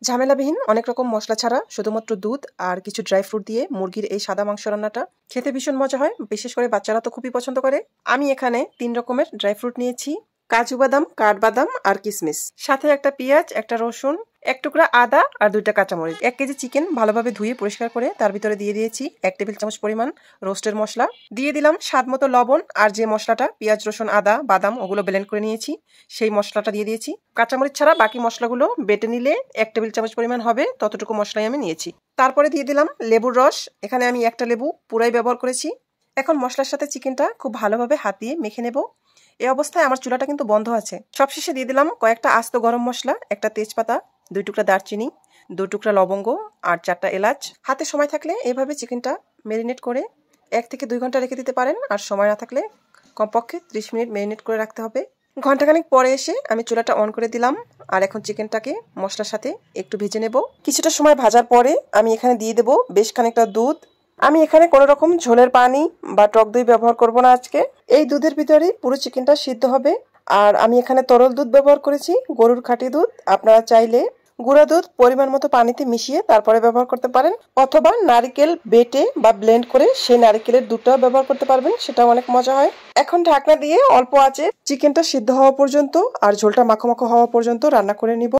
ঝামেলাবিহীন অনেক রকম মশলা ছাড়া শুধুমাত্র দুধ আর কিছু ড্রাই ফ্রুট দিয়ে মুরগির এই সাদা মাংস রান্নাটা খেতে ভীষণ মজা হয়। বিশেষ করে বাচ্চারা তো খুবই পছন্দ করে। আমি এখানে 3 রকমের ড্রাই ফ্রুট নিয়েছি, কাজু বাদাম, কাঠবাদাম আর কিশমিশ, সাথে একটা পেঁয়াজ, একটা রসুন, এক টুকরা আদা আর 2টা কাঁচামরিচ। 1 কেজি চিকেন ভালোভাবে ধুয়ে পরিষ্কার করে তার ভিতরে দিয়ে দিয়েছি 1 টেবিল চামচ পরিমাণ রোস্টের মশলা, দিয়ে দিলাম স্বাদ মতো লবণ, আর যে মশলাটা পেঁয়াজ, রসুন, আদা, বাদাম ওগুলো ব্লেন্ড করে নিয়েছি সেই মশলাটা দিয়ে দিয়েছি। কাঁচামরিচ ছাড়া বাকি মশলাগুলো বেটে নিলে 1 টেবিল চামচ পরিমাণ হবে, ততটুকু মশলাই আমি নিয়েছি। তারপরে দিয়ে দিলাম লেবুর রস, এখানে আমি একটা লেবু পুরাই ব্যবহার করেছি। এখন মশলার সাথে চিকেনটা খুব ভালোভাবে হাত দিয়ে মেখে নেব। এই অবস্থায় আমার চুলাটা কিন্তু বন্ধ আছে। সবশেষে দিয়ে দিলাম কয়েকটা আস্ত গরম মশলা, একটা তেজপাতা, 2 টুকরা দারচিনি, 2 টুকরা লবঙ্গ আর 4টা এলাচ। হাতে সময় থাকলে এইভাবে চিকেনটা ম্যারিনেট করে 1 থেকে 2 ঘন্টা রেখে দিতে পারেন, আর সময় না থাকলে কমপক্ষে 30 মিনিট ম্যারিনেট করে রাখতে হবে। ঘন্টাখানেক পরে এসে আমি চুলাটা অন করে দিলাম, আর এখন চিকেনটাকে মশলার সাথে একটু ভেজে নেব। কিছুটা সময় ভাজার পরে আমি এখানে দিয়ে দেব বেশ খানিকটা দুধ। আমি এখানে কোনো রকম ঝোলের পানি বা টক দই ব্যবহার করব না আজকে। এই দুধের ভিতরেই পুরো চিকেনটা সিদ্ধ হবে। আর আমি এখানে তরল দুধ ব্যবহার করেছি, গরুর খাঁটি দুধ। আপনারা চাইলে গুঁড়া দুধ পরিমাণ মতো পানিতে মিশিয়ে তারপরে ব্যবহার করতে পারেন, অথবা নারকেল বেটে বা ব্লেন্ড করে সেই নারকেলের দুধটাও ব্যবহার করতে পারবেন, সেটাও অনেক মজা হয়। এখন ঢাকনা দিয়ে অল্প আঁচে চিকেনটা সিদ্ধ হওয়া পর্যন্ত আর ঝোলটা মাখো মাখো হওয়া পর্যন্ত রান্না করে নিব।